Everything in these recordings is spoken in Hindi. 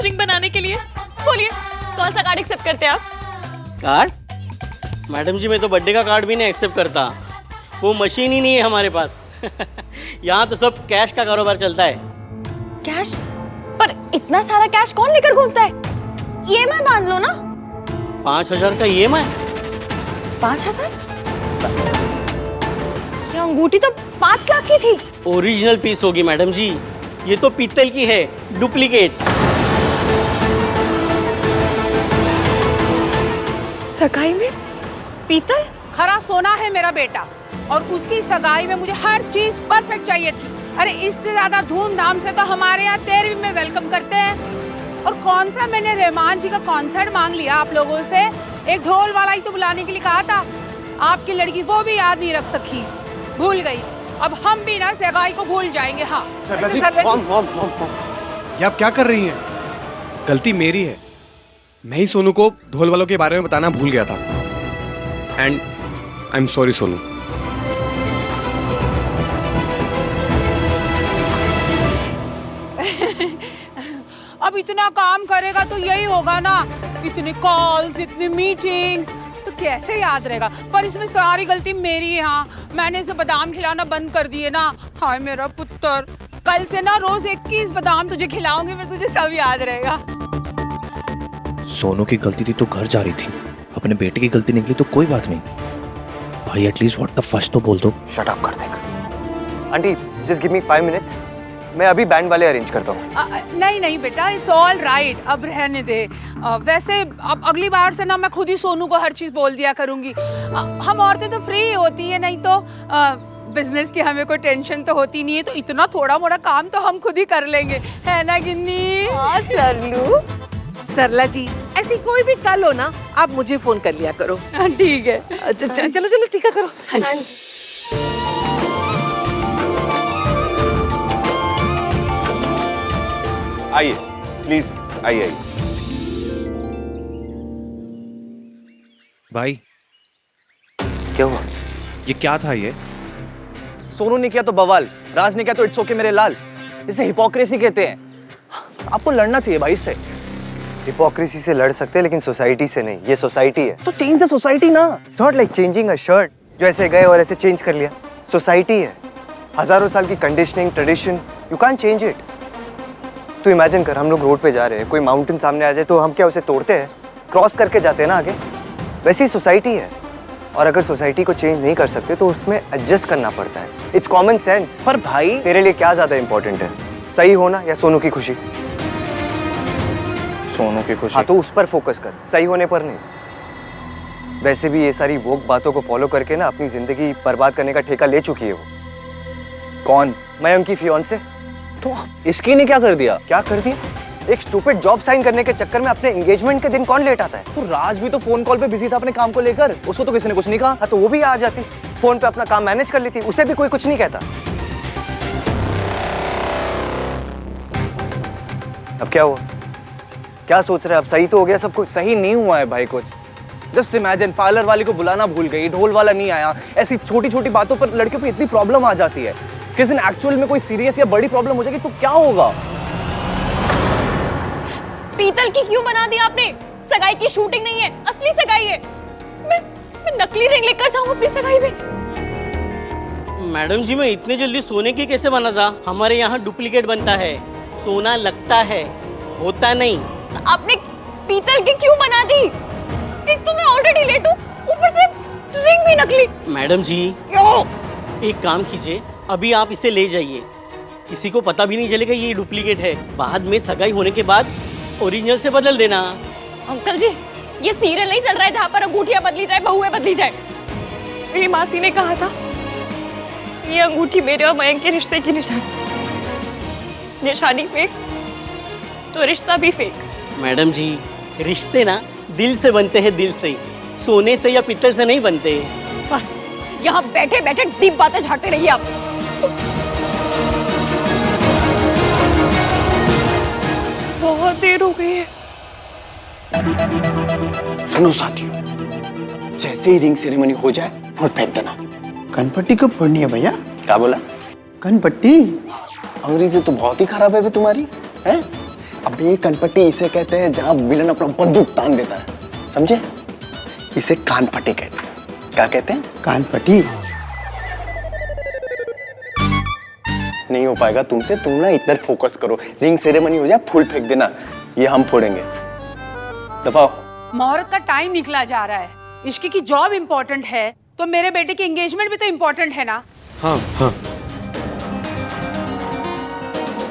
पास रिंग बनाने के लिए। बोलिए कौन सा कार्ड एक्सेप्ट करते हैं आप? कार्ड? मैडम जी, मैं तो बर्थडे का कार्ड भी नहीं एक्सेप्ट करता, वो मशीन ही नहीं है हमारे पास। यहाँ तो सब कैश का कारोबार चलता है। कैश? पर इतना सारा कैश कौन लेकर घूमता है? EMI बांध लो ना। 5,000 का EMI? 5,000? ये अंगूठी तो 5 लाख की थी। ओरिजिनल पीस होगी मैडम जी, ये तो पीतल की है, डुप्लीकेट। सगाई में पीतल? खरा सोना है मेरा बेटा, और उसकी सगाई में मुझे हर चीज परफेक्ट चाहिए थी। अरे इससे ज्यादा धूमधाम से तो हमारे यहाँ 13वीं में वेलकम करते हैं। और कौन सा मैंने रहमान जी का कॉन्सर्ट मांग लिया आप लोगों से, एक ढोल वाला ही तो बुलाने के लिए कहा था। आपकी लड़की वो भी याद नहीं रख सकी, भूल गई। अब हम भी ना सगाई को भूल जाएंगे। हाँ ये आप क्या कर रही हैं? गलती मेरी है, मैं ही सोनू को ढोल वालों के बारे में बताना भूल गया था। And I am sorry Sonu. अब इतना काम करेगा तो यही होगा ना, इतने कॉल्स, इतनी मीटिंग्स, तो कैसे याद रहेगा। पर इसमें सारी गलती मेरी है। हाँ, मैंने इसे बादाम खिलाना बंद कर दिए ना। हाय मेरा पुत्र, कल से ना रोज 21 बादाम तुझे खिलाऊंगी, फिर तुझे सब याद रहेगा। सोनू की गलती थी तो घर जा रही थी, अपने बेटे की गलती निकली तो कोई बात नहीं। भाई एटलीस्ट व्हाट द फर्स्ट तो बोल दो। शट अप कर देगा। Aunty just give me 5 minutes, मैं अभी बैंड वाले अरेंज करता हूँ। नहीं बेटा, इट्स ऑल राइट, अब रहने दे। वैसे अब अगली बार से ना मैं खुद ही सोनू को हर चीज बोल दिया करूंगी। हम औरतें तो फ्री होती है, नहीं तो बिजनेस की हमें कोई टेंशन तो होती नहीं है, तो इतना थोड़ा मोड़ा काम तो हम खुद ही कर लेंगे, है ना गिन्नी? हाँ सरलू, सरला जी, ऐसी कोई भी कल हो ना, आप मुझे फोन कर लिया करो। ठीक है। चलो चलो ठीक है, करो। हाँ जी। आइए प्लीज, आइए। भाई क्या हुआ? ये क्या था? ये सोनू ने किया तो बवाल, राज ने किया तो इट्स ओके मेरे लाल। इसे हिपोक्रेसी कहते हैं। आपको लड़ना चाहिए भाई इससे। हिपोक्रेसी से लड़ सकते हैं लेकिन सोसाइटी से नहीं। ये सोसाइटी है तो चेंज द सोसाइटी ना। It's not like changing a shirt जो ऐसे गए और ऐसे चेंज कर लिया। सोसाइटी है, हजारों साल की conditioning, tradition, you can't change it. तो इमेजिन कर, हम लोग रोड पे जा रहे हैं, कोई माउंटेन सामने आ जाए तो हम क्या उसे तोड़ते हैं? क्रॉस करके जाते हैं ना आगे। वैसे ही सोसाइटी है, और अगर सोसाइटी को चेंज नहीं कर सकते तो उसमें एडजस्ट करना पड़ता है। It's common sense. पर भाई तेरे लिए क्या ज्यादा इंपॉर्टेंट है, सही होना या सोनू की खुशी? सोनू की खुशी। हाँ तो उस पर फोकस कर, सही होने पर नहीं। वैसे भी ये सारी वोक बातों को फॉलो करके ना अपनी जिंदगी बर्बाद करने का ठेका ले चुकी है वो। कौन? मैं उनकी फियांसे। तो इसकी ने क्या कर दिया? क्या कर दिया? एक स्टूपिड जॉब साइन करने के चक्कर में अपने एंगेजमेंट के दिन कौन लेट आता है? तो राज भी तो फोन कॉल पे बिजी था अपने काम को लेकर, उसको तो किसी ने कुछ नहीं कहा। तो वो भी आ जाती, फोन पे अपना काम मैनेज कर लेती, उसे भी कोई कुछ नहीं कहता। अब क्या हुआ? क्या सोच रहे हैं? अब सही तो हो गया सब कुछ? सही नहीं हुआ है भाई कुछ। जस्ट इमेजिन, पार्लर वाले को बुलाना भूल गई, ढोल वाला नहीं आया। ऐसी छोटी छोटी बातों पर लड़कियों को इतनी प्रॉब्लम आ जाती है। किसी दिन एक्चुअल में कोई सीरियस या बड़ी प्रॉब्लम हो जाएगी तो क्या होगा? पीतल की क्यों बना दी आपने? सगाई की शूटिंग नहीं है, असली सगाई है। मैं नकली रिंग लेकर जाऊं अपनी सगाई में? मैडम जी, मैं इतने जल्दी सोने की कैसे बना था? हमारे यहाँ डुप्लीकेट बनता है, सोना लगता है, होता नहीं। तो आपने पीतल की क्यों बना दी? एक तो मैं ऑलरेडी लेट हूँ, ऊपर से रिंग भी नकली। मैडम जी क्यों? एक काम कीजिए, अभी आप इसे ले जाइए, किसी को पता भी नहीं चलेगा ये डुप्लीकेट है। बाद में सगाई होने के बाद ओरिजिनल से बदल देना। अंकल जी, ये सीरियल नहीं चल रहा है जहाँ पर अंगूठियाँ बदली जाए, बहुएं बदली जाए। मेरी मासी ने कहा था ये अंगूठी मेरे और मयंक के रिश्ते की निशानी। निशानी फेक तो रिश्ता भी फेक। मैडम जी, रिश्ते ना दिल से बनते हैं, दिल से, सोने से या पीतल से नहीं बनते। बस यहाँ बैठे बैठे डीप बातें झाड़ते रहिए आप। बहुत देर हो गई है। सुनो साथियों, जैसे ही रिंग सेरेमनी हो जाए और फेंक देना। कनपट्टी कब फोड़नी है भैया? क्या बोला? कनपट्टी? अंग्रेजी तो बहुत ही खराब है तुम्हारी, हैं? अब ये कनपट्टी इसे कहते हैं जहां विलन अपना बंदूक तान देता है, समझे? इसे कानपट्टी कहते हैं। क्या कहते हैं? कानपट्टी। नहीं हो पाएगा तुमसे, तुम ना इधर फोकस करो। रिंग सेरेमनी हो जाए, फूल फेंक देना, ये हम फोड़ेंगे। दबाओ। मुहूर्त का टाइम निकला जा रहा है। इश्की की जॉब इम्पोर्टेंट है तो मेरे बेटे की एंगेजमेंट भी तो इम्पोर्टेंट है ना। हाँ हाँ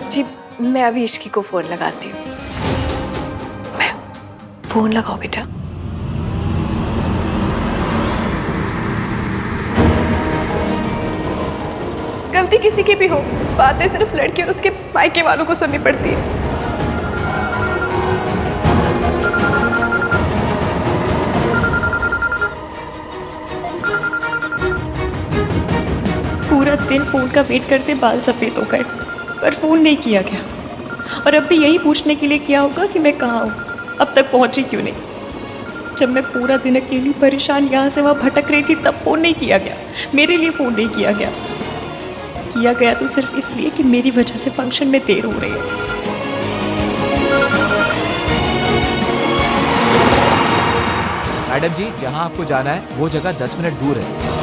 जी, मैं अभी इश्की को फोन लगाती हूँ। मैं फोन लगाओ बेटा। गलती किसी की भी हो, बातें सिर्फ लड़की और उसके मायके वालों को सुननी पड़ती है। पूरा दिन फोन का वेट करते बाल सफेद हो गए, पर फोन नहीं किया गया। और अब भी यही पूछने के लिए किया होगा कि मैं कहाँ हूँ, अब तक पहुँची क्यों नहीं। जब मैं पूरा दिन अकेली परेशान यहाँ से वहाँ भटक रही थी तब फोन नहीं किया गया, मेरे लिए फोन नहीं किया गया। किया गया तो सिर्फ इसलिए कि मेरी वजह से फंक्शन में देर हो रही है। मैडम जी, जहां आपको जाना है वो जगह 10 मिनट दूर है।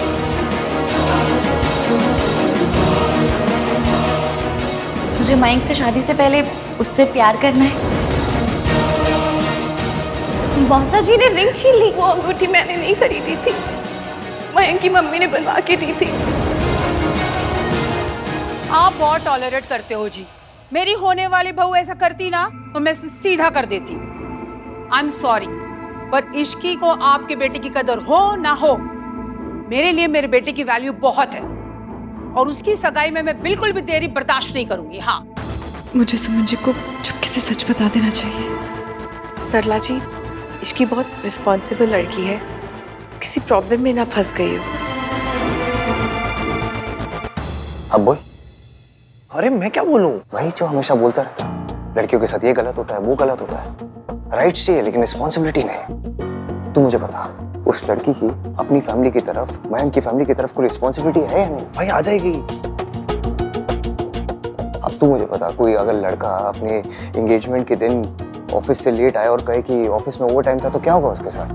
मुझे मयंक से शादी से पहले उससे प्यार करना है। मौसा जी ने रिंग छीन ली। वो अंगूठी मैंने नहीं खरीदी थी, मयंक की मम्मी ने बनवा के दी थी। आप बहुत टॉलरेट करते हो जी। मेरी होने वाली बहू ऐसा करती ना तो मैं सीधा कर देती। आई एम सॉरी, पर इश्की को आपके बेटे की कदर हो ना हो, मेरे लिए मेरे बेटे की वैल्यू बहुत है और उसकी सगाई में मैं बिल्कुल भी देरी बर्दाश्त नहीं करूंगी। हाँ, मुझे सुमन जी को चुपके से सच बता देना चाहिए। सरला जी, इश्की बहुत रिस्पॉन्सिबल लड़की है, किसी प्रॉब्लम में ना फंस गई हो। अब बोल। अरे मैं क्या बोलूं? वही जो हमेशा बोलता रहता है, लड़कियों के साथ ये गलत होता है, वो गलत होता है। राइट्स चाहिए लेकिन रिस्पॉन्सिबिलिटी नहीं। तू मुझे बता, उस लड़की की अपनी फैमिली की तरफ, मयंक की फैमिली की तरफ कोई रिस्पॉन्सिबिलिटी है या नहीं? भाई आ जाएगी। अब तू मुझे बता, कोई अगर लड़का अपने एंगेजमेंट के दिन ऑफिस से लेट आया और कहे कि ऑफिस में ओवर टाइम था तो क्या होगा उसके साथ?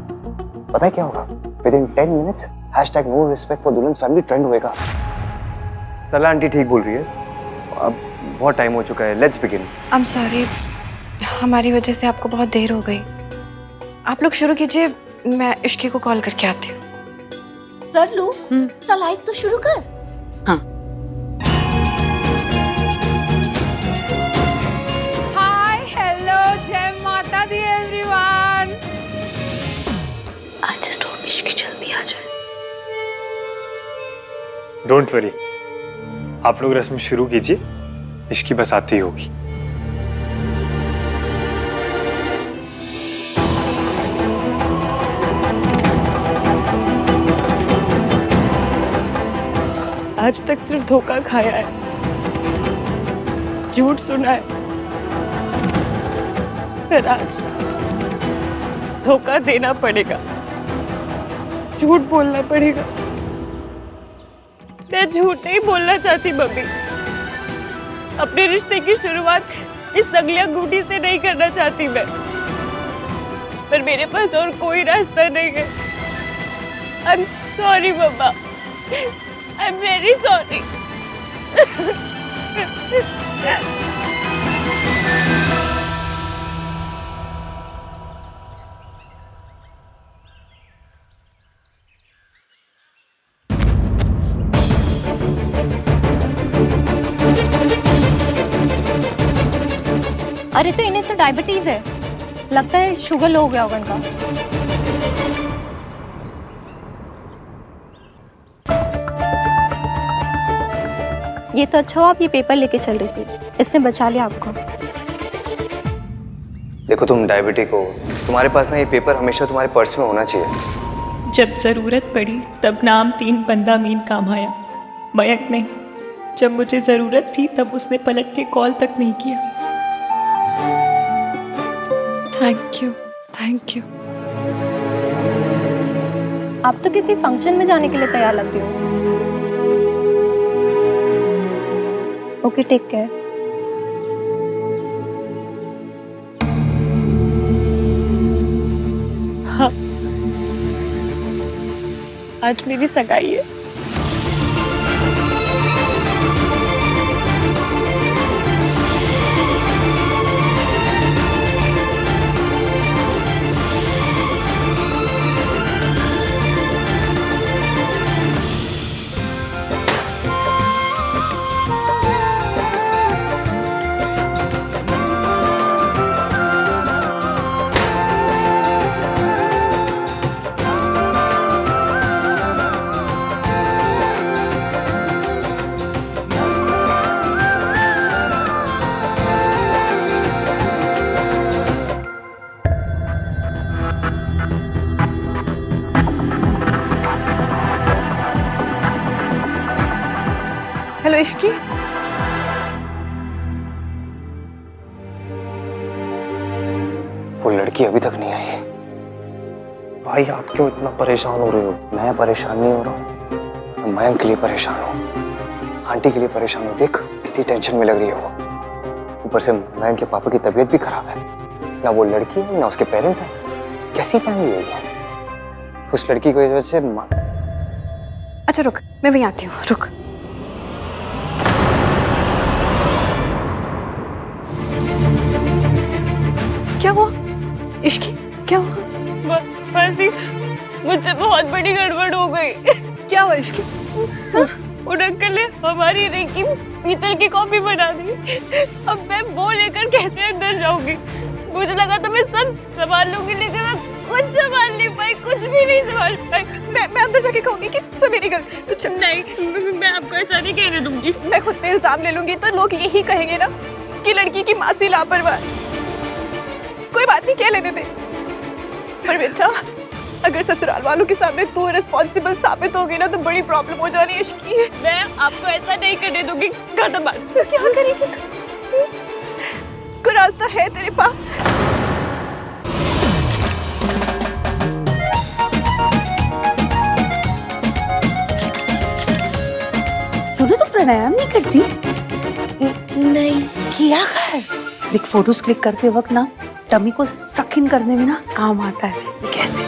पता है क्या होगा? Within 10 minutes #no respect for दुल्हन फैमिली ट्रेंड होएगा। सरला आंटी ठीक बोल रही है, अब बहुत टाइम हो चुका है, let's begin. I am sorry, हमारी वजह से आपको बहुत देर हो गई। आप लोग शुरू कीजिए, मैं इश्की को कॉल करके आती हूँ। सर लू, चल लाइव तो शुरू कर। हाँ। हाय, हेलो, जय माता दी everyone. I just hope Ishki जल्दी आ जाए। डोंट वरी, आप लोग रस्म शुरू कीजिए, इश्की बस आती ही होगी। आज तक सिर्फ धोखा खाया है, झूठ सुना है, पर आज धोखा देना पड़ेगा, झूठ बोलना पड़ेगा। मैं झूठ नहीं बोलना चाहती मम्मी, अपने रिश्ते की शुरुआत इस नकली अंगूठी से नहीं करना चाहती मैं, पर मेरे पास और कोई रास्ता नहीं है। I am sorry mamma, I am very sorry. अरे तो इन्हें तो डायबिटीज है, लगता है शुगर लो हो गया होगा इनका। ये तो अच्छा हो आप ये पेपर लेके चल रही थी, इसने बचा लिया आपको। देखो तुम डायबिटिक हो, तुम्हारे पास ना ये पेपर हमेशा तुम्हारे पर्स में होना चाहिए। जब जरूरत पड़ी तब नाम 3 बंदा मीन काम आया, मयंक नहीं। जब मुझे जरूरत थी तब उसने पलट के कॉल तक नहीं किया। Thank you, thank you. आप तो किसी फंक्शन में जाने के लिए तैयार लग रही हो। Okay, take care. आज मेरी सगाई है। हेलो इश्की, वो लड़की अभी तक नहीं आई। भाई आप क्यों इतना परेशान हो रहे हो? मैं परेशान नहीं हो रहा हूँ, मयंक के लिए परेशान हूँ, आंटी के लिए परेशान हूँ। देख कितनी टेंशन में लग रही है वो। ऊपर से मयंक के पापा की तबीयत भी खराब है। ना वो लड़की है ना उसके पेरेंट्स हैं। कैसी फैमिली है ये? उस लड़की की वजह से अच्छा रुक, मैं वहीं आती हूँ, रुक। क्या हुआ इश्की, क्या हुआ? मासी, मुझसे बहुत बड़ी गड़बड़ हो गई। क्या हुआ इश्की? उन अंकल ने हमारी रिंग की पीतल की कॉपी बना दी। अब मैं वो लेकर कैसे अंदर जाऊंगी? मुझे लगा था मैं सब संभाल लूंगी, लेकिन मैं कुछ संभाल नहीं पाई, कुछ भी नहीं संभाल पाई। मैं अंदर जाके कहूंगी कि सब मेरी गलती। तो नहीं, मैं आपको ऐसा नहीं कहने दूंगी। मैं खुद पे इल्जाम ले लूंगी तो लोग यही कहेंगे ना कि लड़की की मासी लापरवाह। कोई बात नहीं, कह लेने दे। पर बेटा, अगर ससुराल वालों के सामने तू रिस्पॉन्सिबल साबित होगी ना तो बड़ी प्रॉब्लम हो जानी है इश्की। मैं आपको ऐसा नहीं करने दूंगी। खत्म बात। तो क्या करेगी तू? कोई रास्ता है तेरे पास? सुनो, तो प्राणायाम नहीं करती? नहीं किया कर। देख, फोटोज क्लिक करते वक्त ना टमी को सकिन करने में ना काम आता है। ये कैसे?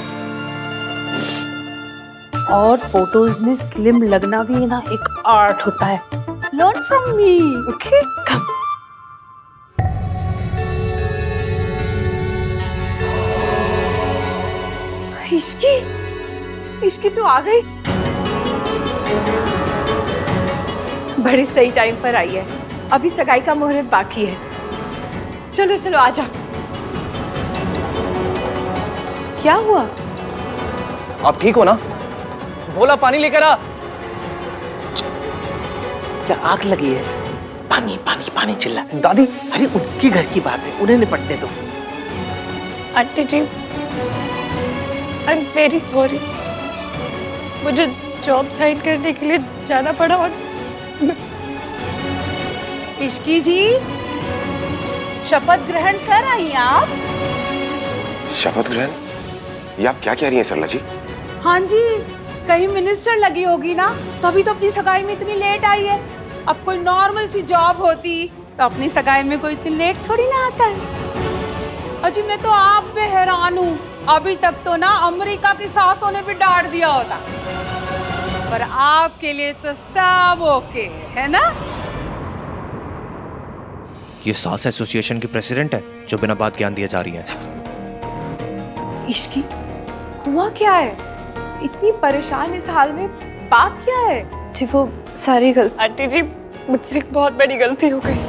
और फोटोज में स्लिम लगना भी ना एक आर्ट होता है। Learn from me, okay? Come. Ishki तू आ गई। बड़ी सही टाइम पर आई है। अभी सगाई का मुहूर्त बाकी है। चलो चलो आजा। क्या हुआ? आप ठीक हो ना? बोला पानी लेकर आ। क्या आग लगी है? पानी पानी पानी चिल्ला। दादी, अरे उनकी घर की बात है, उन्हें निपटने दो। Aunty ji, I am very sorry. मुझे जॉब साइन करने के लिए जाना पड़ा। और इश्की जी, शपथ ग्रहण कर आई आप? शपथ ग्रहण? ये आप क्या कह रही हैं सरला जी? हाँ जी, कहीं मिनिस्टर लगी होगी ना, तभी तो अपनी सगाई में इतनी लेट आई है। अब कोई नॉर्मल सी जॉब होती तो अपनी सगाई में कोई इतनी लेट थोड़ी ना आता है। अजी मैं तो आप पे हैरान हूँ। अभी तक तो ना अमेरिका की सासों ने भी डांट दिया होता, पर आपके लिए तो सब ओके है ना? ये सास एसोसिएशन की प्रेसिडेंट है जो बिना बात ज्ञान दिए जा रही है। इश्की, हुआ क्या है? इतनी परेशान इस हाल में, बात क्या है? जी वो सारी गलती। आंटी जी, मुझसे एक बहुत बड़ी गलती हो गई।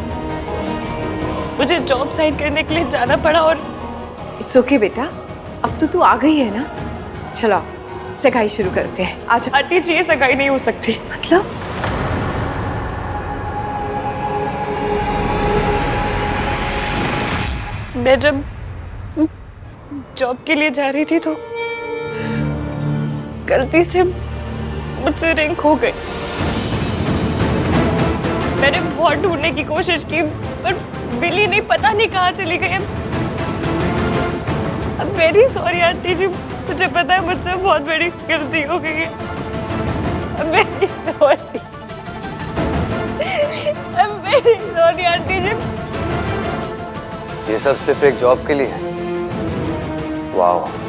मुझे जॉब साइन करने के लिए जाना पड़ा। और इट्स ओके बेटा, अब तो तू आ गई है ना। चलो सगाई शुरू करते हैं। आज आंटी जी, ये सगाई नहीं हो सकती। मतलब? मैं जब जॉब के लिए जा रही थी तो गलती से मुझसे रिंग खो गई। मैंने बहुत ढूंढने की कोशिश की, पर मिली नहीं, पता नहीं कहाँ चली गई। I'm very sorry आंटी जी, मुझे पता है मुझसे बहुत बड़ी गलती हो गई है। I'm very sorry। I'm very sorry aunty ji. ये सब सिर्फ एक जॉब के लिए है? वाह।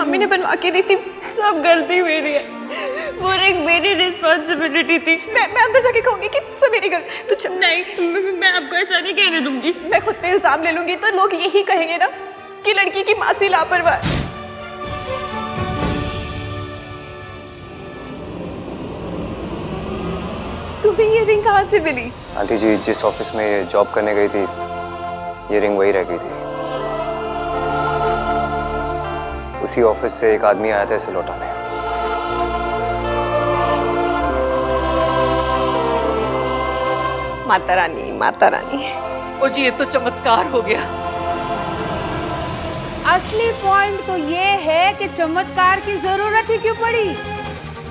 मम्मी ने बनवा के दी थी। सब गलती मेरी है, वो एक मेरी रिस्पॉन्सिबिलिटी थी। मैं अंदर जाके कहूंगी कि सब मेरी गलती। तो नहीं, मैं आपको ऐसा नहीं कहने दूंगी। मैं खुद पे इल्जाम ले लूंगी तो लोग यही कहेंगे ना कि लड़की की मासी लापरवाह है। तुम्हें ये रिंग कहाँ से मिली? आंटी जी, जिस ऑफिस में ये जॉब करने गई थी, ये रिंग वही रह गई थी। उसी ऑफिस से एक आदमी आया था इसे लौटाने। माता रानी, माता रानी। ओ जी, ये तो चमत्कार हो गया। असली पॉइंट तो ये है कि चमत्कार की जरूरत ही क्यों पड़ी।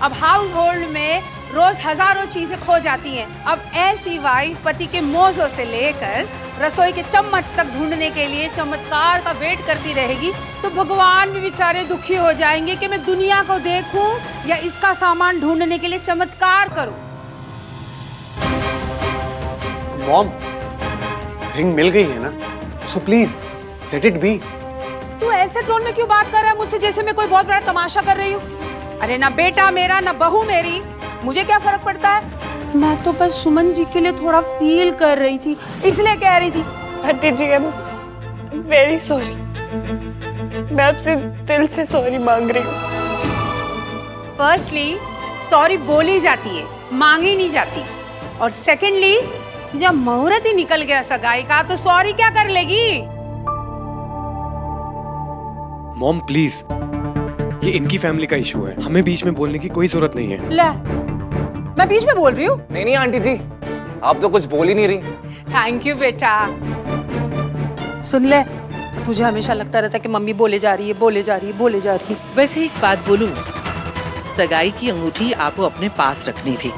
अब हाउस होल्ड में रोज हजारों चीजें खो जाती हैं। अब ऐसी वाइफ पति के मोज़ों से लेकर रसोई के चम्मच तक ढूंढने के लिए चमत्कार का वेट करती रहेगी तो भगवान भी बेचारे दुखी हो जाएंगे कि मैं दुनिया को देखूं या इसका सामान ढूंढने के लिए चमत्कार करूं। मॉम, रिंग मिल गई है ना, so please let it be. तू ऐसे टोन में क्यों बात कर रहा है मुझसे, जैसे मैं कोई बहुत बड़ा तमाशा कर रही हूँ? अरे ना बेटा मेरा ना बहू मेरी, मुझे क्या फर्क पड़ता है? मैं तो बस सुमन जी के लिए थोड़ा फील कर रही थी, इसलिए कह रही थी। Aunty ji, I am very sorry. मैं आपसे दिल से सॉरी मांग रही हूँ। फर्स्टली सॉरी बोली जाती है, मांगी नहीं जाती। और सेकेंडली जब मुहूर्त ही निकल गया सगाई का तो सॉरी क्या कर लेगी? मॉम प्लीज, ये इनकी फैमिली का इशू है, हमें बीच में बोलने की कोई जरूरत नहीं है। ले, मैं बीच में बोल रही हूँ? नहीं आंटी जी, आप तो कुछ बोल ही नहीं रही। थैंक यू बेटा। सुन ले, तुझे हमेशा लगता रहता है कि मम्मी बोले जा रही है, बोले जा रही है, बोले जा रही है। वैसे एक बात बोलूं, सगाई की अंगूठी आपको अपने पास रखनी थी।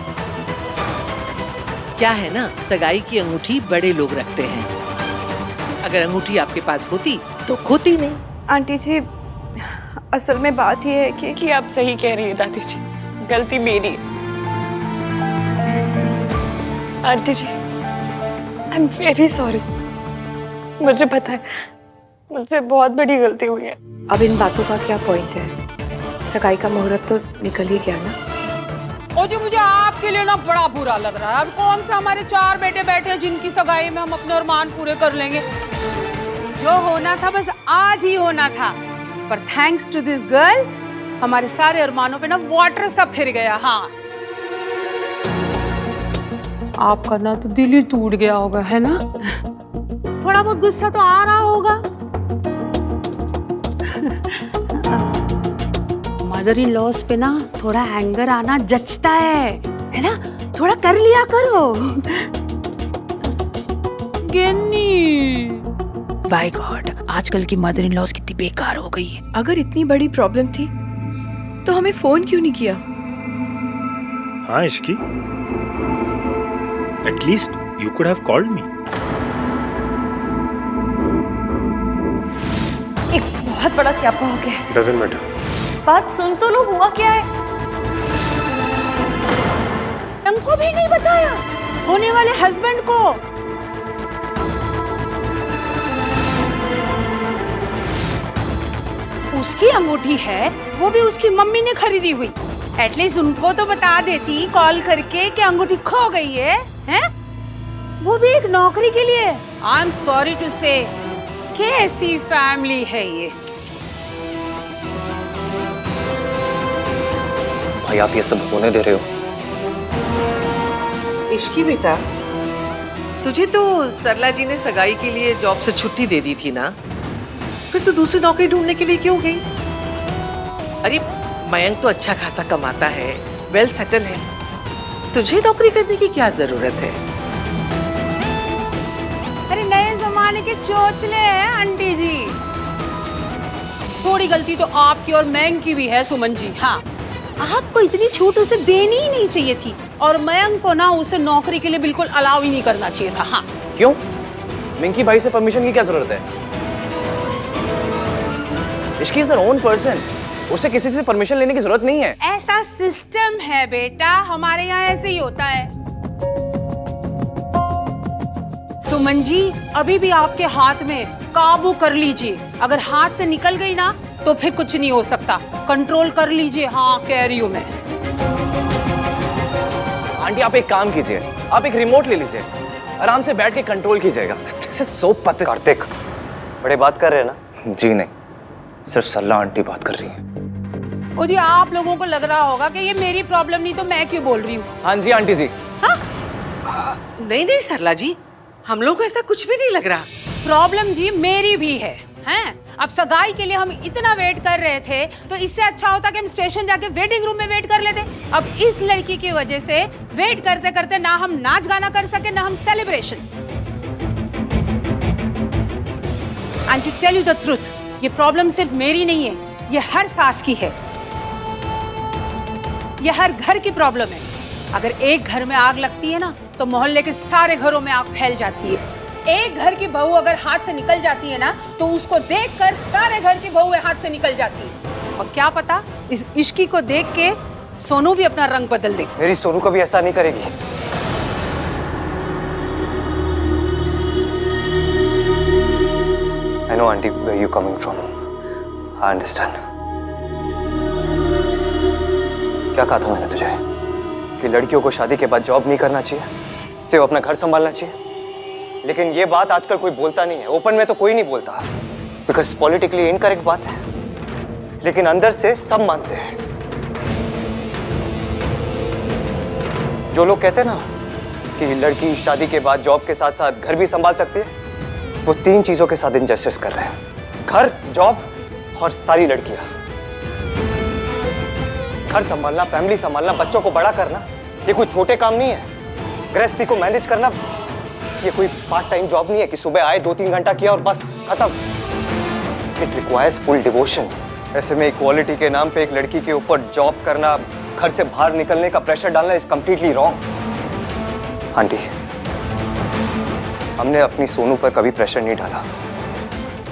क्या है ना, सगाई की अंगूठी बड़े लोग रखते हैं। अगर अंगूठी आपके पास होती तो खोती नहीं। आंटी जी, असल में बात ये है कि आप सही कह रही है दादी जी, गलती मेरी है। Aunty ji, I am very sorry. मुझे पता है मुझसे बहुत बड़ी गलती हुई है। अब इन बातों का क्या पॉइंट है? सगाई का मुहूर्त तो निकल ही गया ना। और जो मुझे आपके लिए ना बड़ा बुरा लग रहा है। अब कौन सा हमारे 4 बेटे बैठे हैं जिनकी सगाई में हम अपने अरमान पूरे कर लेंगे। जो होना था बस आज ही होना था, पर थैंक्स टू दिस गर्ल हमारे सारे अरमानों पे ना वाटर सा फिर गया। हाँ, आपका ना तो दिल ही टूट गया होगा, है ना? थोड़ा बहुत गुस्सा तो आ रहा होगा। मदर इन लॉस पे ना थोड़ा एंगर आना जचता है ना? थोड़ा कर लिया करो। गिन्नी, बाय गॉड, आजकल की मदर इन लॉस कितनी बेकार हो गई है। अगर इतनी बड़ी प्रॉब्लम थी तो हमें फोन क्यों नहीं किया? हाँ Ishki, at least you could have called me. एक बहुत बड़ा स्यापा हो गया है। Doesn't matter. बात सुन तो लो, हुआ क्या है? हमको भी नहीं बताया, होने वाले हस्बैंड को। उसकी अंगूठी है, वो भी उसकी मम्मी ने खरीदी हुई। एटलीस्ट उनको तो बता देती कॉल करके कि अंगूठी खो गई है, हैं? वो भी एक नौकरी के लिए। आई एम सॉरी टू से, कैसी फैमिली है ये। भाई आप ये सब होने दे रहे हो? इश्की बेटा, तुझे तो सरला जी ने सगाई के लिए जॉब से छुट्टी दे दी थी ना, फिर तू दूसरी नौकरी ढूंढने के लिए क्यों गई? अरे मयंक तो अच्छा खासा कमाता है, वेल सेटल है, तुझे नौकरी करने की क्या जरूरत है? अरे नए जमाने के चोचले हैं आंटी जी। थोड़ी गलती तो आपकी और मयंक की भी है सुमन जी। हाँ, आपको इतनी छूट उसे देनी ही नहीं चाहिए थी, और मयंक को ना उसे नौकरी के लिए बिल्कुल अलाउ ही नहीं करना चाहिए था। हाँ, क्यों? मिंकी भाई से परमिशन की क्या जरूरत है? Ishki is their own person, उसे किसी से परमिशन लेने की जरूरत नहीं है। ऐसा सिस्टम है बेटा, हमारे यहाँ ऐसे ही होता है। सुमन जी, अभी भी आपके हाथ में, काबू कर लीजिए। अगर हाथ से निकल गई ना तो तो फिर कुछ नहीं हो सकता। कंट्रोल कर लीजिए। हाँ, कह रही हूँ मैं। आंटी आप एक काम कीजिए, आप एक रिमोट ले लीजिए, आराम से बैठ के कंट्रोल कीजिएगा। जैसे सो पते। कार्तिक, बड़े बात कर रहे हैं ना? जी नहीं, सिर्फ सरला आंटी बात कर रही हैं। ओ जी, आप लोगों को लग रहा होगा कि ये मेरी प्रॉब्लम नहीं तो मैं क्यों बोल रही हूँ। हाँ जी आंटी जी। नहीं नहीं सरला जी, हम लोग को ऐसा कुछ भी नहीं लग रहा। प्रॉब्लम जी मेरी भी है, हैं? अब सगाई के लिए हम इतना वेट कर रहे थे तो इससे अच्छा होता कि हम स्टेशन जाके वेटिंग रूम में वेट कर लेते। अब इस लड़की की वजह से वेट करते करते ना हम नाच गाना कर सके ना हम celebrations. And to tell you the truth, ये प्रॉब्लम सिर्फ मेरी नहीं है, ये हर सास की है, ये हर घर की प्रॉब्लम है। अगर एक घर में आग लगती है ना तो मोहल्ले के सारे घरों में आग फैल जाती है। एक घर की बहू अगर हाथ से निकल जाती है ना तो उसको देखकर सारे घर की बहुएं हाथ से निकल जाती है। और क्या पता इस इश्की को देख के सोनू भी अपना रंग बदल दे। मेरी सोनू कभी ऐसा नहीं करेगी। I know auntie where you coming from. I understand. क्या कहा था मैंने तुझे कि लड़कियों को शादी के बाद जॉब नहीं करना चाहिए, सिर्फ अपना घर संभालना चाहिए। लेकिन ये बात आजकल कोई बोलता नहीं है, ओपन में तो कोई नहीं बोलता, बिकॉज पॉलिटिकली इनकरेक्ट बात है, लेकिन अंदर से सब मानते हैं। जो लोग कहते हैं ना कि लड़की शादी के बाद जॉब के साथ साथ घर भी संभाल सकती है, वो तीन चीजों के साथ इनजस्टिस कर रहे हैं: घर, जॉब और सारी लड़कियां। घर संभालना, फैमिली संभालना, बच्चों को बड़ा करना, ये कोई छोटे काम नहीं है। गृहस्थी को मैनेज करना ये कोई पार्ट टाइम जॉब नहीं है कि सुबह आए 2-3 घंटा किया और बस खत्म। It requires full devotion. ऐसे में इक्वालिटी के नाम पे एक लड़की के ऊपर जॉब करना, घर से बाहर निकलने का प्रेशर डालना इज कंप्लीटली रॉन्ग। आंटी, हमने अपनी सोनू पर कभी प्रेशर नहीं डाला।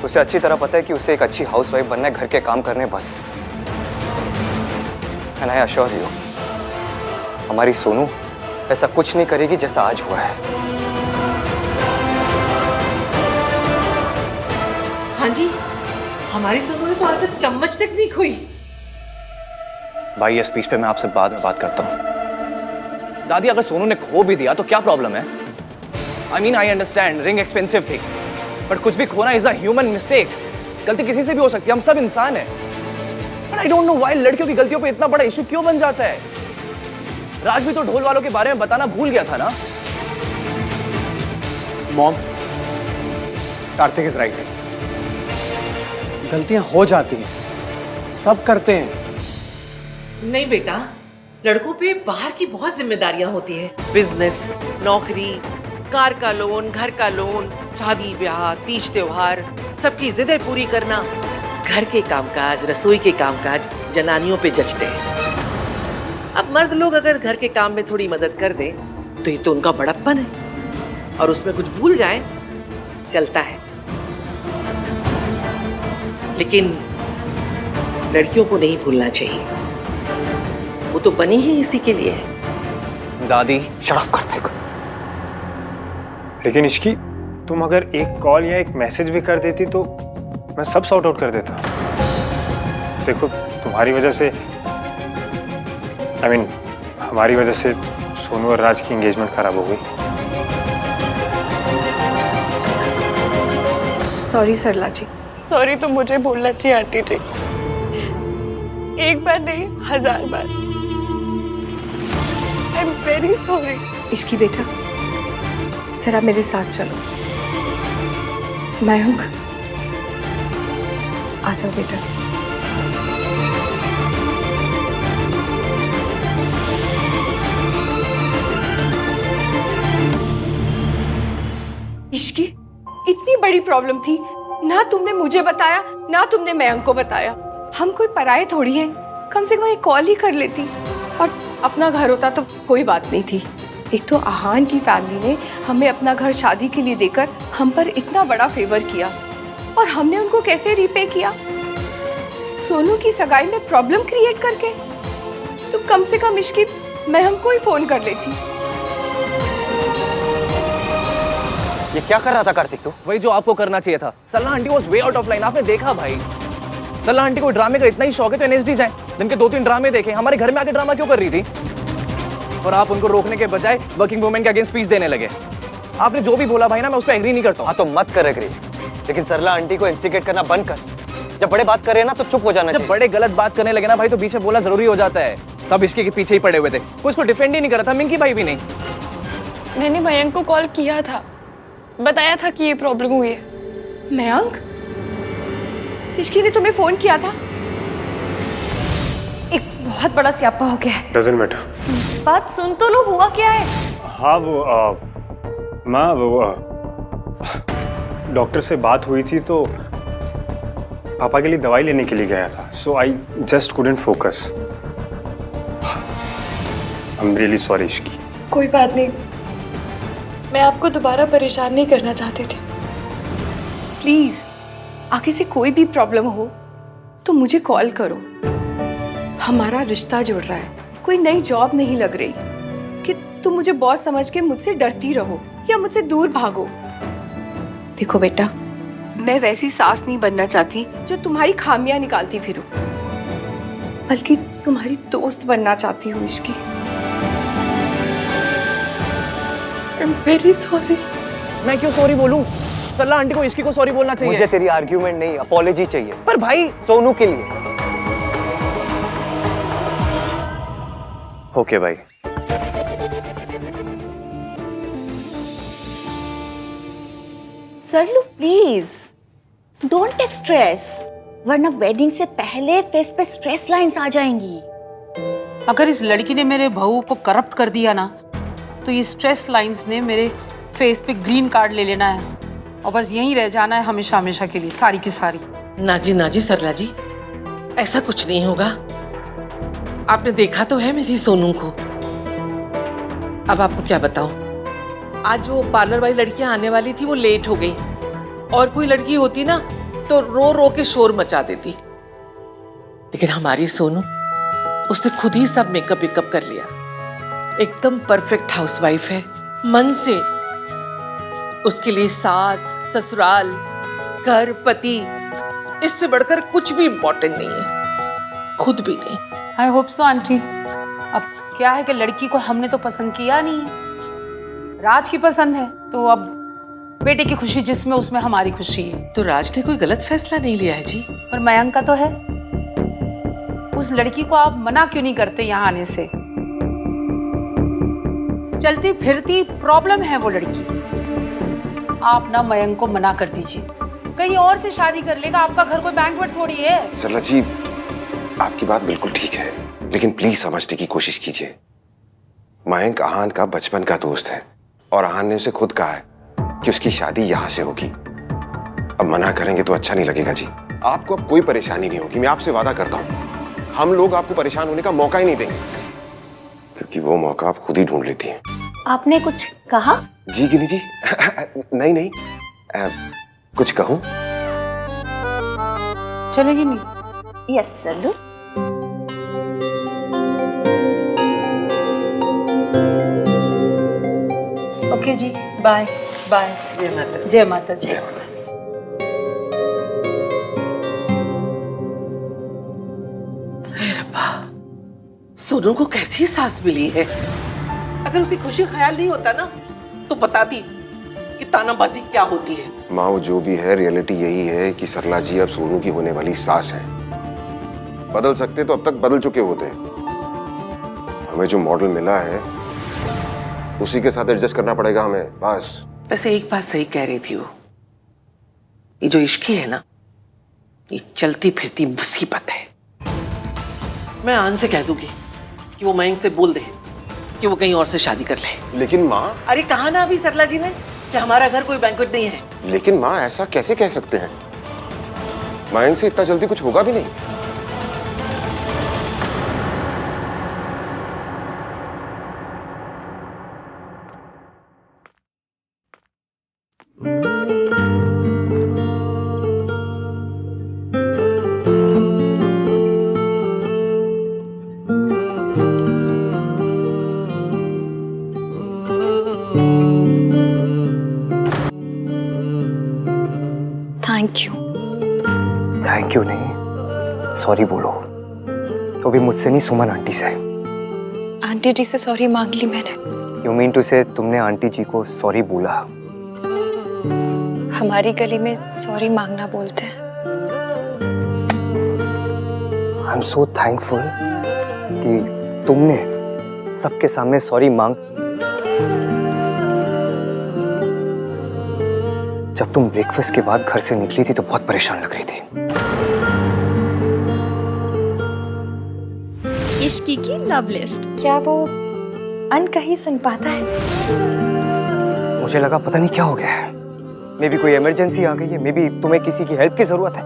उसे अच्छी तरह पता है कि उसे एक अच्छी हाउसवाइफ बनना है, घर के काम करने बस। एंड आई अश्योर यू, हमारी सोनू ऐसा कुछ नहीं करेगी जैसा आज हुआ है। हाँ जी, हमारी सोनू ने तो आज तक चम्मच तक नहीं खोई। भाई ये स्पीच पे मैं आपसे बाद में बात करता हूँ। दादी, अगर सोनू ने खो भी दिया तो क्या प्रॉब्लम है? I mean, I understand, ring expensive थी, बट कुछ भी खोना इज अ ह्यूमन मिस्टेक। गलती किसी से भी हो सकती है, हम सब इंसान हैं। But I don't know why लड़कियों की गलतियों पे इतना बड़ा इशू क्यों बन जाता है? राज भी तो ढोल वालों के बारे में बताना भूल गया था ना। Mom, Kartik is right. गलतियां हो जाती हैं, सब करते हैं। नहीं बेटा, लड़कों पे बाहर की बहुत जिम्मेदारियां होती है। बिजनेस, नौकरी, कार का लोन, घर का लोन, शादी ब्याह, तीज त्योहार, सबकी जिदें पूरी करना। घर के कामकाज, रसोई के कामकाज जनानियों पे जचते हैं। अब मर्द लोग अगर घर के काम में थोड़ी मदद कर दें तो ये तो उनका बड़प्पन है, और उसमें कुछ भूल जाएं चलता है। लेकिन लड़कियों को नहीं भूलना चाहिए, वो तो बनी ही इसी के लिए है। दादी, शराब करते को। लेकिन इसकी तुम अगर एक कॉल या एक मैसेज भी कर देती तो मैं सब सॉर्ट आउट कर देता। देखो, तुम्हारी वजह से, हमारी वजह से सोनू और राज की एंगेजमेंट खराब हो गई। सॉरी सरला जी। सॉरी तो मुझे बोलना चाहिए आंटी जी, एक बार नहीं 1000 बार। I am very sorry. Ishki बेटा, जरा मेरे साथ चलो। मयंक, आ जाओ बेटा। इश्की, इतनी बड़ी प्रॉब्लम थी, ना तुमने मुझे बताया ना तुमने मयंक को बताया। हम कोई पराये थोड़ी हैं, कम से कम एक कॉल ही कर लेती, और अपना घर होता तो कोई बात नहीं थी। एक तो आहान की फैमिली ने हमें अपना घर शादी के लिए देकर हम पर इतना बड़ा फेवर किया, और हमने उनको कैसे रीपे किया? सोनू की सगाई में प्रॉब्लम क्रिएट करके। तो कम से कम इश्की मयंक को ही फोन कर लेती। ये क्या कर रहा था कार्तिक तू? वही जो आपको करना चाहिए था। Salna aunty was way out of line. आपने देखा भाई, सरला आंटी को ड्रामे का इतना ही शौक है तो एनएसडी जाए, दिन के 2-3 ड्रामे देखे। हमारे घर में आके ड्रामा क्यों कर रही थी? और आप उनको रोकने के बजाय वर्किंग वुमेन के अगेंस्ट स्पीच देने लगे। आपने जो भी बोला भाई ना, मैं उस पर एग्री नहीं करता हूँ। हाँ तो मत कर एग्री, लेकिन सरला आंटी को इंस्टिगेट करना बंद कर। जब बड़े बात कर रहे हैं ना तो चुप हो जाना चाहिए। जब बड़े गलत बात करने लगे ना भाई तो बीच में बोलना जरूरी हो जाता है। सब इसके पीछे ही पड़े हुए थे, कोई इसको डिफेंड ही नहीं कर रहा था, मिंकी भाई भी नहीं। मैंने मयंक को कॉल किया था, बताया था कि ये प्रॉब्लम हुई है। मयंक, इश्की ने तुम्हें फोन किया था? एक बहुत बड़ा स्यापा हो गया है। Doesn't matter। बात सुन तो लो, हुआ क्या है? हाँ वो माँ वो डॉक्टर से बात हुई थी तो पापा के लिए दवाई लेने के लिए गया था, so I just couldn't focus. I am really sorry Ishki. कोई बात नहीं, मैं आपको दोबारा परेशान नहीं करना चाहती थी। प्लीज आगे से कोई भी प्रॉब्लम हो तो मुझे कॉल करो। हमारा रिश्ता जुड़ रहा है, कोई नई जॉब नहीं लग रही कि तुम मुझे बॉस समझ के मुझसे डरती रहो या मुझसे दूर भागो। देखो बेटा, मैं वैसी सास नहीं बनना चाहती जो तुम्हारी खामियां निकालती फिरूं, बल्कि तुम्हारी दोस्त बनना चाहती हूँ इसकी। I'm very sorry। मैं क्यों सॉरी बोलूं? सरला आंटी को इसकी को सॉरी बोलना चाहिए। मुझे तेरी आर्ग्यूमेंट नहीं, अपॉलॉजी चाहिए। पर भाई सोनू के लिए। ओके भाई। सरलू प्लीज डोंट टेक स्ट्रेस, वरना वेडिंग से पहले फेस पे स्ट्रेस लाइंस आ जाएंगी। अगर इस लड़की ने मेरे बहू को करप्ट कर दिया ना तो ये स्ट्रेस लाइंस ने मेरे फेस पे ग्रीन कार्ड ले लेना है और बस यहीं रह जाना है हमेशा हमेशा के लिए, सारी की सारी। नाजी सरला जी, ऐसा कुछ नहीं होगा। आपने देखा तो है मेरी सोनू को। अब आपको क्या बताऊं, आज वो पार्लर वाली लड़कियां आने वाली थी, वो लेट हो गई। और कोई लड़की होती ना तो रो रो के शोर मचा देती, लेकिन हमारी सोनू उसने खुद ही सब मेकअप वेकअप कर लिया। एकदम परफेक्ट हाउसवाइफ है मन से। उसके लिए सास, ससुराल, घर, पति, इससे बढ़कर कुछ भी इम्पोर्टेंट नहीं है, खुद भी नहीं। I hope so aunty. अब क्या है कि लड़की को हमने तो पसंद किया नहीं, राज की पसंद है, तो अब बेटे की खुशी जिसमें उसमें हमारी खुशी है। तो राज ने कोई गलत फैसला नहीं लिया है जी। पर मयंक का तो है। उस लड़की को आप मना क्यों नहीं करते यहाँ आने से? चलती फिरती प्रॉब्लम है वो लड़की। आप ना मयंक को मना कर दीजिए, कहीं और से शादी कर लेगा। आपका घर कोई बैंक्वेट थोड़ी है। सरला जी, आपकी बात बिल्कुल ठीक है, लेकिन प्लीज समझने की कोशिश कीजिए। मयंक आहान का बचपन का दोस्त है और आहान ने उसे खुद कहा है कि उसकी शादी यहां से होगी। अब मना करेंगे तो अच्छा नहीं लगेगा जी। आपको अब कोई परेशानी नहीं होगी, मैं आपसे वादा करता हूं। हम लोग आपको परेशान होने का मौका ही नहीं देंगे, क्योंकि वो मौका आप खुद ही ढूंढ लेती हैं। आपने कुछ कहा? जी गिनी जी नहीं कुछ कहूं? चलेगी नहीं? यस सरलू। ओके जी, बाय बाय। जय माता। जय माता। जय माता। सोनू को कैसी सास मिली है। अगर उसकी खुशी ख्याल नहीं होता ना तो बताती कि तानाबाजी क्या होती है। माँ वो जो भी है, रियलिटी यही है कि सरला जी अब सोनू की होने वाली सास है। बदल सकते तो अब तक बदल चुके होते। हमें जो मॉडल मिला है उसी के साथ एडजस्ट करना पड़ेगा हमें, बस। वैसे एक बात सही कह रही थी वो, ये जो इश्की है ना, ये चलती फिरती मुसीबत है। मैं आन से कह दूंगी कि वो मयंक से बोल दे कि वो कहीं और से शादी कर ले। लेकिन माँ। अरे कहा ना अभी सरला जी ने कि हमारा घर कोई बैंक्वेट नहीं है। लेकिन माँ ऐसा कैसे कह सकते हैं? मयंक से इतना जल्दी कुछ होगा भी नहीं। Thank you. थैंक यू नहीं, सॉरी बोलो, तो भी मुझसे नहीं, सुमन आंटी से। आंटी जी से सॉरी मांग ली मैंने। यू मीन टू से तुमने आंटी जी को सॉरी बोला? हमारी गली में सॉरी मांगना बोलते हैं। आई एम सो थैंकफुल कि तुमने सबके सामने सॉरी मांग। जब तुम ब्रेकफास्ट के बाद घर से निकली थी तो बहुत परेशान लग रही थी। इश्की की लव लिस्ट। क्या वो अनकही सुन पाता है? मुझे लगा पता नहीं क्या हो गया है, मे बी कोई इमरजेंसी आ गई है, मे बी तुम्हें किसी की हेल्प की जरूरत है,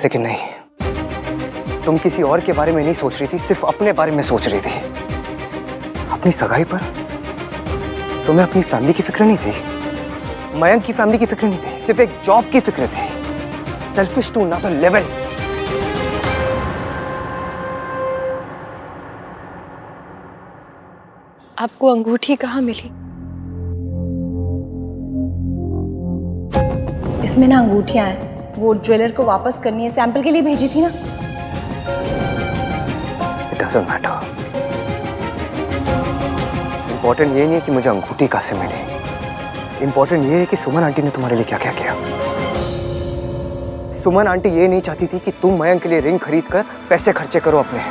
लेकिन नहीं, तुम किसी और के बारे में नहीं सोच रही थी, सिर्फ अपने बारे में सोच रही थी। अपनी सगाई पर तुम्हें अपनी फैमिली की फिक्र नहीं थी, मयंक की फैमिली की फिक्र नहीं थी, सिर्फ एक जॉब की फिक्र थी। Selfish to another level. आपको अंगूठी कहाँ मिली? इसमें ना अंगूठियां हैं, वो ज्वेलर को वापस करनी है, सैंपल के लिए भेजी थी ना। It doesn't matter. Important ये नहीं है कि मुझे अंगूठी कहाँ से मिली, इंपॉर्टेंट ये है कि सुमन आंटी ने तुम्हारे लिए क्या क्या किया। सुमन आंटी ये नहीं चाहती थी कि तुम मयंक के लिए रिंग खरीद कर पैसे खर्चे करो अपने,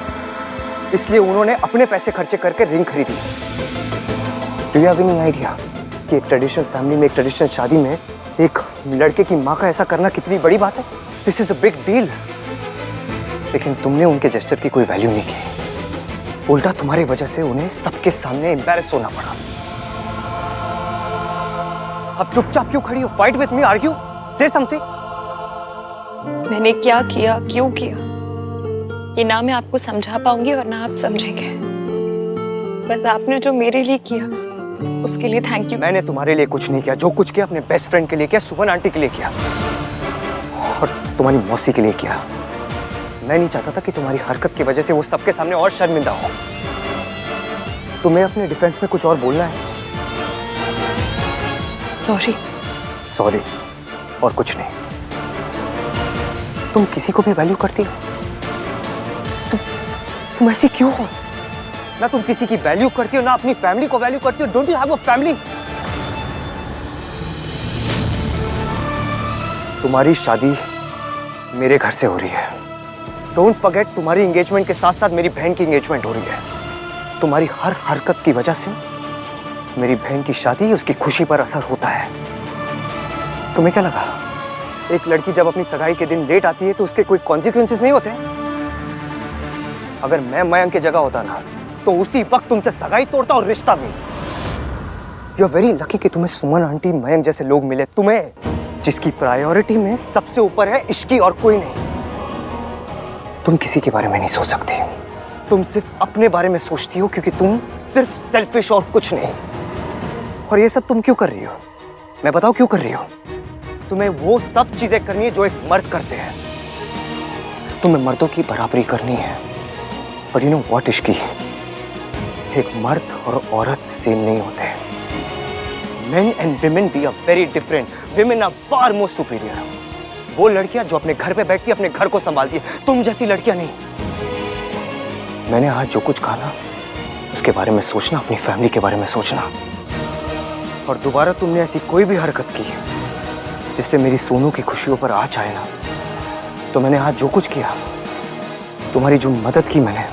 इसलिए उन्होंने अपने पैसे खर्चे करके रिंग खरीदी। Do you have any idea कि एक ट्रेडिशनल फैमिली में, एक ट्रेडिशनल शादी में एक लड़के की माँ का ऐसा करना कितनी बड़ी बात है? This is a big deal. लेकिन तुमने उनके जेस्चर की कोई वैल्यू नहीं की, उल्टा तुम्हारी वजह से उन्हें सबके सामने एम्बैरेस होना पड़ा। अब चुपचाप क्यों खड़ी हो? फाइट विथ मी, आर्ग्यू, से समथिंग। मैंने क्या किया, क्यों किया, ये ना मैं आपको समझा पाऊंगी और ना आप समझेंगे। बस आपने जो मेरे लिए किया उसके लिए थैंक यू। मैंने तुम्हारे लिए कुछ नहीं किया, जो कुछ किया अपने बेस्ट फ्रेंड के लिए किया, सुमन आंटी के लिए किया और तुम्हारी मौसी के लिए किया। मैं नहीं चाहता था कि तुम्हारी हरकत की वजह से वो सबके सामने और शर्मिंदा हो। तुम्हें अपने डिफेंस में कुछ और बोलना है? सॉरी। सॉरी और कुछ नहीं। तुम किसी को भी वैल्यू करती हो? तुम ऐसी क्यों हो? ना तुम किसी की वैल्यू करती हो, ना अपनी फैमिली को वैल्यू करती हो। Don't you have a family? तुम्हारी शादी मेरे घर से हो रही है। डोंट फॉरगेट, तुम्हारी एंगेजमेंट के साथ साथ मेरी बहन की एंगेजमेंट हो रही है। तुम्हारी हर हरकत की वजह से मेरी बहन की शादी, उसकी खुशी पर असर होता है। तुम्हें क्या लगा, एक लड़की जब अपनी सगाई के दिन लेट आती है तो उसके कोई कॉन्सिक्वेंसेस नहीं होते? अगर मैं मयंक की जगह होता ना तो उसी वक्त तुमसे सगाई तोड़ता और रिश्ता भी। यू आर वेरी लकी कि तुम्हें सुमन आंटी, मयंक जैसे लोग मिले, तुम्हें जिसकी प्रायोरिटी में सबसे ऊपर है इश्की और कोई नहीं। तुम किसी के बारे में नहीं सोच सकती, तुम सिर्फ अपने बारे में सोचती हो, क्योंकि तुम सिर्फ सेल्फिश और कुछ नहीं। और ये सब तुम क्यों कर रही हो? मैं बताऊं क्यों कर रही हो? तुम्हें वो सब चीजें करनी है जो एक मर्द करते हैं। तुम्हें मर्दों की बराबरी करनी है। और यू नो व्हाट इश्की, एक मर्द और औरत सेम नहीं होते। Men and women we are very different. Women are far more superior. वो लड़कियां जो अपने घर पे बैठती अपने घर को संभालती है, तुम जैसी लड़कियां नहीं। मैंने आज जो कुछ कहा ना, उसके बारे में सोचना, अपनी फैमिली के बारे में सोचना। और दोबारा तुमने ऐसी कोई भी हरकत की जिससे मेरी सोनू की खुशियों पर आँच आए ना, तो मैंने आज जो कुछ किया, तुम्हारी जो मदद की मैंने,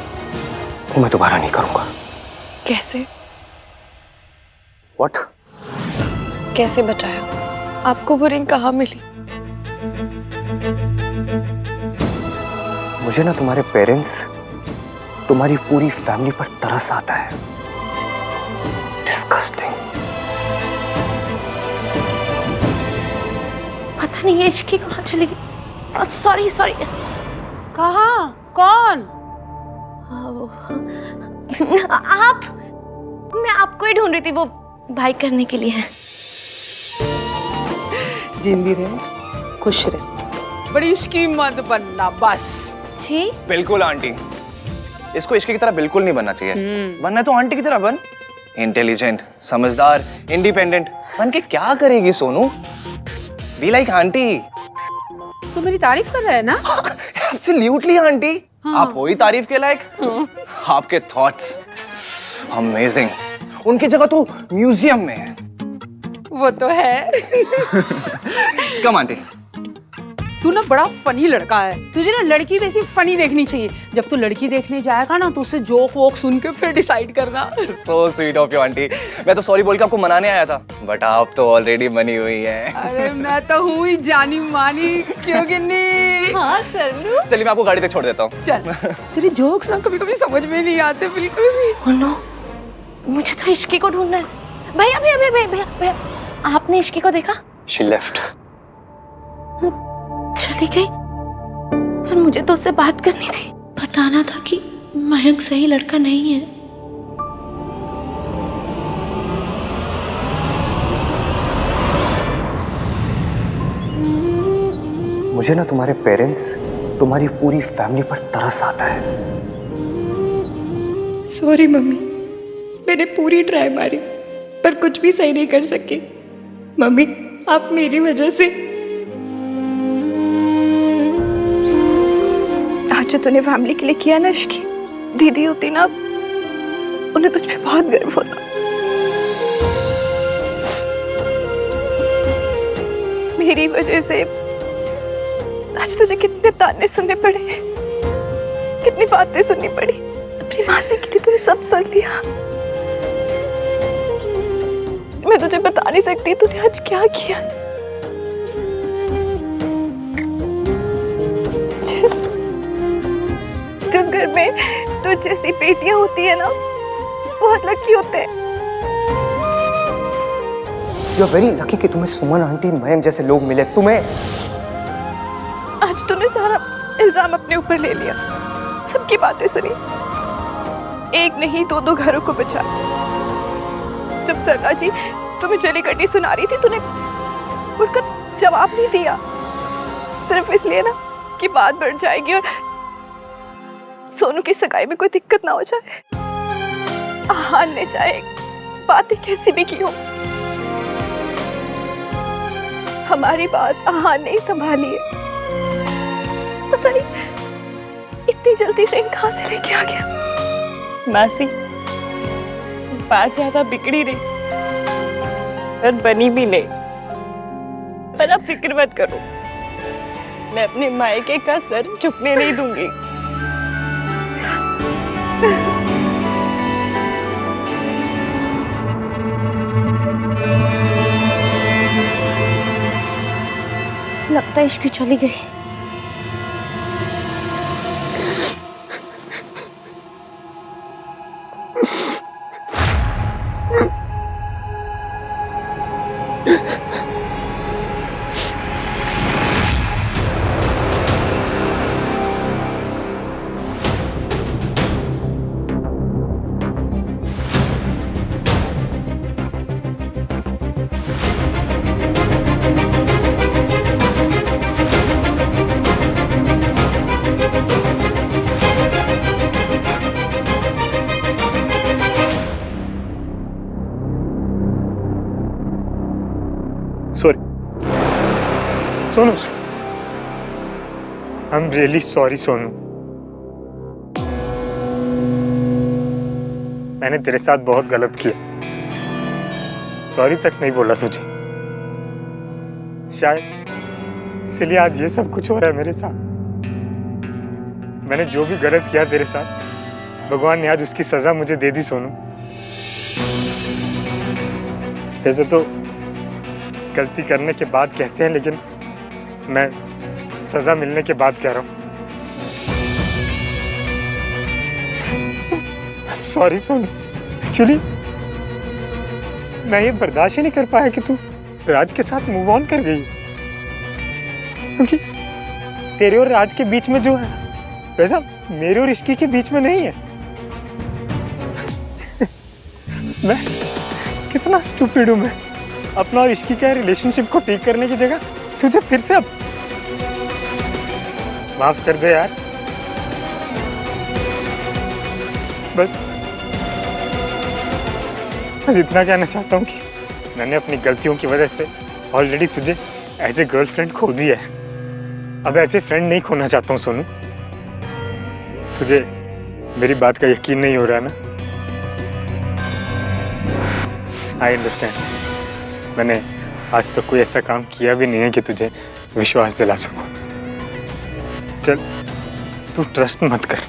वो मैं दोबारा नहीं करूंगा। कैसे? What? कैसे बचाया? आपको वो रिंग कहाँ मिली? मुझे ना तुम्हारे पेरेंट्स, तुम्हारी पूरी फैमिली पर तरस आता है। डिस्गस्टिंग। पता नहीं ये इश्की कहाँ चली गई। Sorry sorry. कहाँ? कौन? आप? मैं आपको ही ढूंढ रही थी, वो भाई करने के लिए। जिंदी रहे, खुश रहे, बड़ी इश्की मत बनना बस। जी बिल्कुल आंटी, इसको इश्की की तरह बिल्कुल नहीं बनना चाहिए। बनना तो आंटी की तरह बन, इंटेलिजेंट, समझदार, इंडिपेंडेंट। बन के क्या करेगी सोनू? Be like aunty. तू मेरी तारीफ कर रहा है ना? एब्सोल्युटली आंटी, आप हो ही तारीफ के लायक। आपके थॉट्स अमेजिंग। उनकी जगह तो म्यूजियम में है। वो तो है। कम आंटी। तू ना बड़ा फनी लड़का है, तुझे ना लड़की वैसी फनी देखनी चाहिए। जब तू लड़की देखने जाएगा ना तो उससे जोक वोक सुन के फिर डिसाइड करना। So sweet of you aunty. मैं तो सॉरी बोल के आपको मनाने आया था, बट आप तो ऑलरेडी बनी हुई हैं। अरे मैं तो हूँ ही जानी मानी, क्यों गिन्नी? हाँ सल्लू। चलिए मैं आपको गाड़ी तक छोड़ देता हूँ। चल। तेरे जोक्स ना कभी कभी समझ में नहीं आते बिल्कुल भी। Oh no, मुझे तो इश्की को ढूंढना है। भैया भैया भैया भैया भैया, आपने इश्की को देखा? She left। चली गई। पर मुझे तो उससे बात करनी थी, बताना था कि मयंक सही लड़का नहीं है। मुझे ना तुम्हारे पेरेंट्स, तुम्हारी पूरी फैमिली पर तरस आता है। सॉरी मम्मी, मैंने पूरी ट्राई मारी पर कुछ भी सही नहीं कर सकी। मम्मी आप मेरी वजह से आज जो तूने फैमिली के लिए किया ना इश्की, दीदी होती ना उन्हें तुझ पे बहुत गर्व होता। मेरी वजह से आज तुझे कितने ताने सुनने पड़े, कितनी बातें सुननी पड़ी। अपनी मासी के लिए तूने सब सुन लिया। मैं तुझे बता नहीं सकती तूने आज क्या किया। जिस घर में तुझ जैसी बेटियां होती है ना, बहुत लकी होते हैं। यू आर वेरी लकी कि तुम्हें सुमन आंटी, मयंक जैसे लोग मिले। तुम्हें आज तूने सारा इल्जाम अपने ऊपर ले लिया, सबकी बातें सुनी, एक नहीं दो घरों को बचा। जब सरला जी तुम्हें जली कटी सुना रही थी, तूने उड़कर जवाब नहीं दिया, सिर्फ इसलिए ना कि बात बढ़ जाएगी और सोनू की सगाई में कोई दिक्कत ना हो जाए। आहान ने चाहे बातें कैसी भी की हो, हमारी बात आहान ने संभाली है। पता नहीं इतनी जल्दी रिंग कहां से लेके आ गया। मासी बात ज्यादा बिगड़ी नहीं पर बनी भी नहीं। पर अब फिक्र मत करो, मैं अपने मायके का सर झुकने नहीं दूंगी। लगता है इश्की चली गई। सोनू, आई एम रियली सॉरी सोनू। मैंने तेरे साथ बहुत गलत किया। सॉरी तक नहीं बोला तुझे, शायद इसलिए आज ये सब कुछ हो रहा है मेरे साथ। मैंने जो भी गलत किया तेरे साथ, भगवान ने आज उसकी सजा मुझे दे दी सोनू। वैसे तो गलती करने के बाद कहते हैं, लेकिन मैं सजा मिलने के बाद कह रहा हूँ। सॉरी सोनू, एक्चुअली मैं ये बर्दाश्त ही नहीं कर पाया कि तू राज के साथ मूव ऑन कर गई, क्योंकि तेरे और राज के बीच में जो है वैसा मेरे और इश्की के बीच में नहीं है। मैं कितना स्टूपिड हूँ। मैं अपना और इश्की के रिलेशनशिप को ठीक करने की जगह तुझे फिर से अब माफ कर दे यार। बस इतना कहना चाहता हूँ कि मैंने अपनी गलतियों की वजह से ऑलरेडी तुझे एज ए गर्लफ्रेंड खो दिया है। अब ऐसे फ्रेंड नहीं खोना चाहता हूँ सोनू। तुझे मेरी बात का यकीन नहीं हो रहा ना? I understand. मैंने आज तक कोई ऐसा काम किया भी नहीं है कि तुझे विश्वास दिला सकूं। चल तू ट्रस्ट मत कर।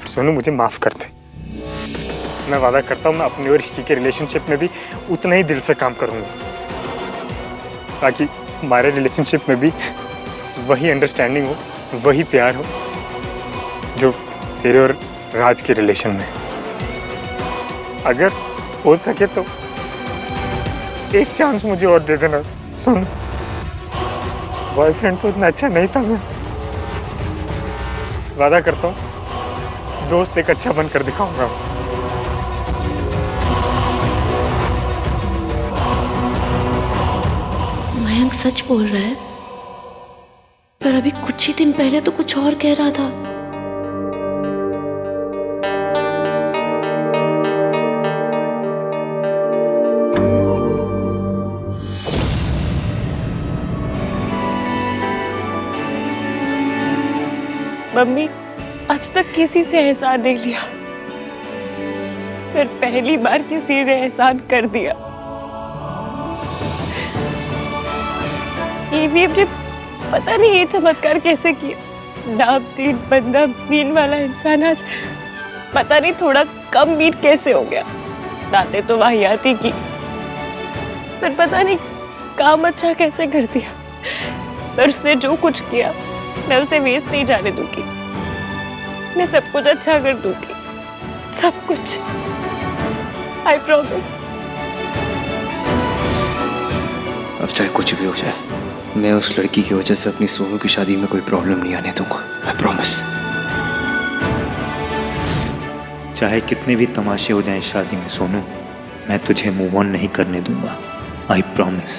सोनू मुझे माफ कर दे। मैं वादा करता हूँ मैं अपनी और ऋषि के रिलेशनशिप में भी उतना ही दिल से काम करूंगा, ताकि हमारे रिलेशनशिप में भी वही अंडरस्टैंडिंग हो, वही प्यार हो जो तेरे और राज के रिलेशन में। अगर हो सके तो एक चांस मुझे और दे देना। सुन, बॉयफ्रेंड तो इतना अच्छा नहीं था मैं। वादा करता हूँ दोस्त एक अच्छा बनकर दिखाऊंगा। मयंक सच बोल रहा है, पर अभी कुछ ही दिन पहले तो कुछ और कह रहा था। मम्मी आज तक किसी से एहसान नहीं लिया, फिर पहली बार किसी ने एहसान कर दिया। ये भी अपने पता नहीं ये चमत्कार कैसे किया। नामतीन बंदा मीन वाला इंसान आज पता नहीं थोड़ा कम मीन कैसे हो गया। बातें तो वाहियाती की, फिर पता नहीं काम अच्छा कैसे कर दिया। पर उसने जो कुछ किया मैं उसे वेस्ट नहीं जाने दूंगी। मैं सब कुछ अच्छा कर दूंगी, सब कुछ। I promise. अब चाहे कुछ भी हो जाए, मैं उस लड़की की वजह से अपनी सोनू की शादी में कोई प्रॉब्लम नहीं आने दूंगा। I promise. चाहे कितने भी तमाशे हो जाएं शादी में सोनू, मैं तुझे मूव ऑन नहीं करने दूंगा। I promise.